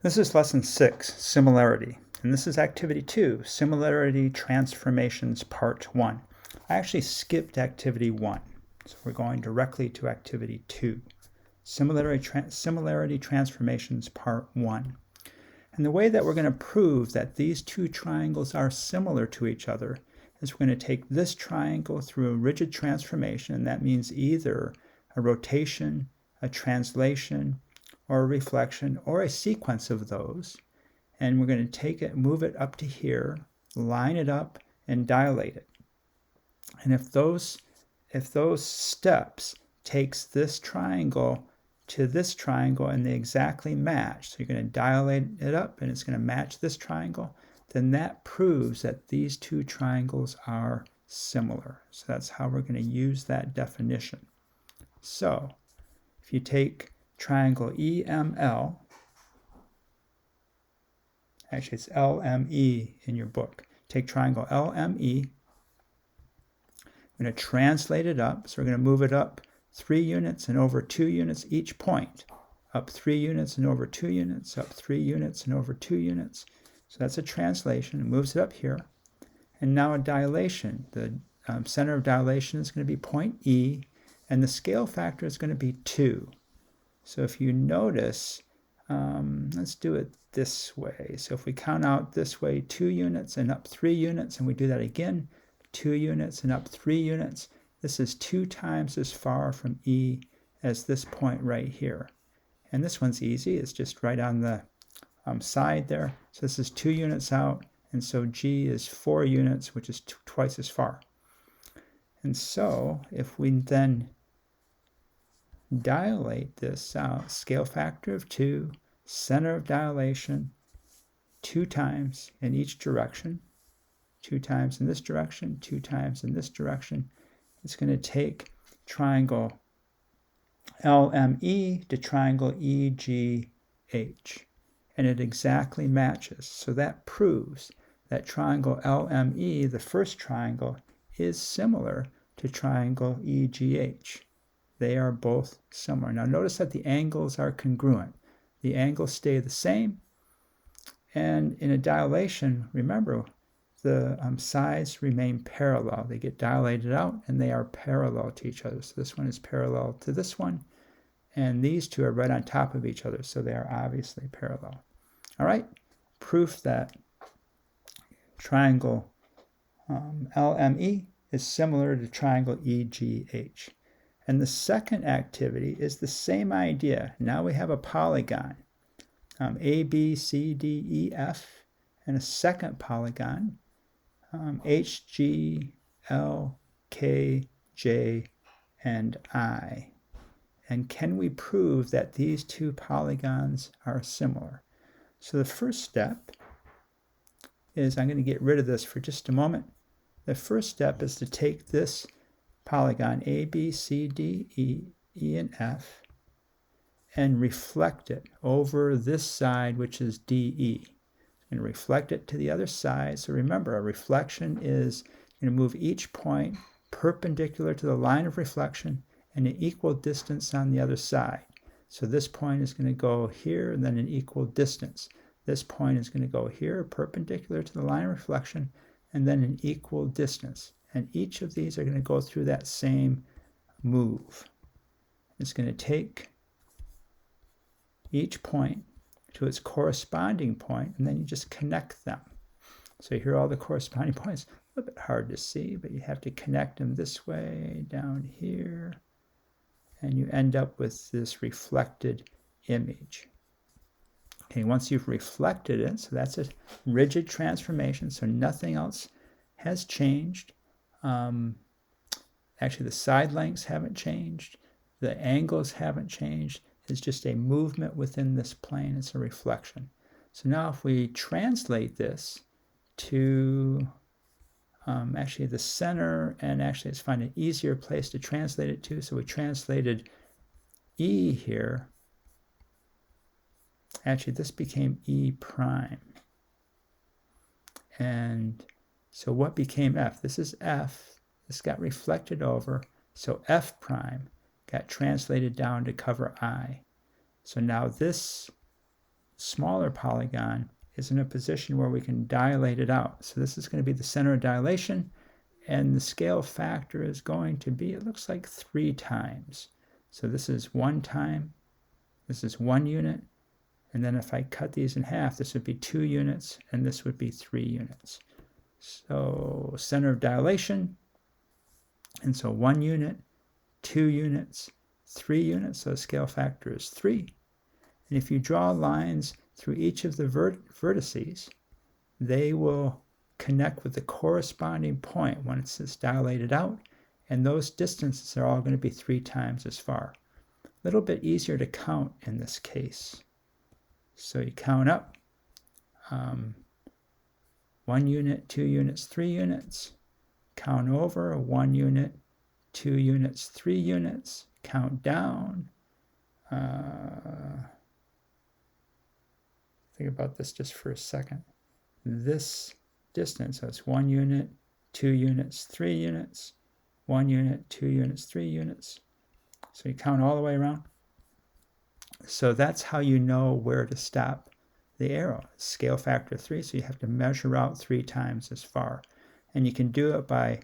This is lesson 6, Similarity, and this is activity 2, Similarity Transformations Part 1. I actually skipped activity 1, so we're going directly to activity 2, Similarity Transformations Part 1. And the way that we're going to prove that these two triangles are similar to each other is we're going to take this triangle through a rigid transformation, and that means either a rotation, a translation, or a reflection, or a sequence of those. And we're going to take it, move it up to here, line it up, and dilate it. And if those steps takes this triangle to this triangle and they exactly match, so you're going to dilate it up and it's going to match this triangle, then that proves that these two triangles are similar. So that's how we're going to use that definition. So if you take triangle EML, actually it's LME in your book. Take triangle LME, I'm going to translate it up, so we're going to move it up 3 units and over 2 units each point. Up 3 units and over 2 units, up 3 units and over 2 units. So that's a translation, it moves it up here. And now a dilation. The center of dilation is going to be point E, and the scale factor is going to be 2. So if you notice, let's do it this way. So if we count out this way 2 units and up 3 units, and we do that again, 2 units and up 3 units, this is 2 times as far from E as this point right here. And this one's easy, it's just right on the side there. So this is 2 units out, and so G is 4 units, which is twice as far. And so if we then dilate this out, scale factor of 2, center of dilation, 2 times in each direction, 2 times in this direction, 2 times in this direction. It's going to take triangle LME to triangle EGH, and it exactly matches. So that proves that triangle LME, the first triangle, is similar to triangle EGH. They are both similar. Now notice that the angles are congruent. The angles stay the same, and in a dilation, remember, the sides remain parallel. They get dilated out and they are parallel to each other. So this one is parallel to this one, and these two are right on top of each other, so they are obviously parallel. All right, proof that triangle LME is similar to triangle EGH. And the second activity is the same idea. Now we have a polygon, A, B, C, D, E, F, and a second polygon, H, G, L, K, J, and I. And can we prove that these two polygons are similar? So the first step is, I'm going to get rid of this for just a moment. The first step is to take this polygon A, B, C, D, E, and F and reflect it over this side, which is DE. And reflect it to the other side. So remember, a reflection is going to move each point perpendicular to the line of reflection and an equal distance on the other side. So this point is going to go here and then an equal distance. This point is going to go here perpendicular to the line of reflection and then an equal distance. And each of these are going to go through that same move. It's going to take each point to its corresponding point, and then you just connect them. So here are all the corresponding points. A little bit hard to see, but you have to connect them this way, down here, and you end up with this reflected image. Okay, once you've reflected it, so that's a rigid transformation, so nothing else has changed. Actually, the side lengths haven't changed. The angles haven't changed. It's just a movement within this plane. It's a reflection. So now if we translate this to actually the center, and actually let's find an easier place to translate it to. So we translated E here. Actually, this became E prime. And so what became F? This is F. This got reflected over. So F prime got translated down to cover I. So now this smaller polygon is in a position where we can dilate it out. So this is going to be the center of dilation, and the scale factor is going to be, it looks like 3 times. So this is 1 time, this is 1 unit, and then if I cut these in half, this would be 2 units, and this would be 3 units. So center of dilation, and so 1 unit, 2 units, 3 units, so the scale factor is 3. And if you draw lines through each of the vertices, they will connect with the corresponding point when it's dilated out, and those distances are all going to be 3 times as far. A little bit easier to count in this case. So you count up 1 unit, 2 units, 3 units. Count over 1 unit, 2 units, 3 units. Count down. Think about this just for a second. This distance, so it's 1 unit, 2 units, 3 units, 1 unit, 2 units, 3 units. So you count all the way around. So that's how you know where to stop the arrow. Scale factor 3, so you have to measure out 3 times as far. And you can do it by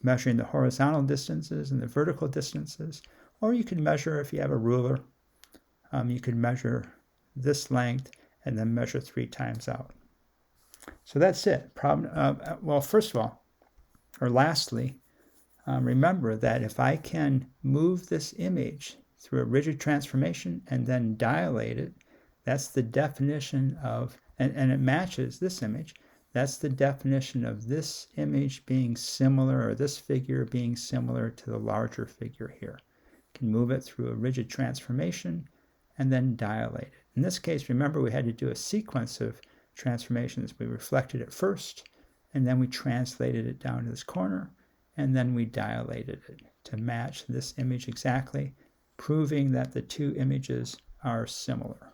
measuring the horizontal distances and the vertical distances, or you can measure, if you have a ruler, you can measure this length and then measure 3 times out. So that's it. Well, first of all, or lastly, remember that if I can move this image through a rigid transformation and then dilate it, that's the definition of, and it matches this image, that's the definition of this image being similar, or this figure being similar to the larger figure here. You can move it through a rigid transformation and then dilate it. In this case, remember, we had to do a sequence of transformations. We reflected it first, and then we translated it down to this corner, and then we dilated it to match this image exactly, proving that the 2 images are similar.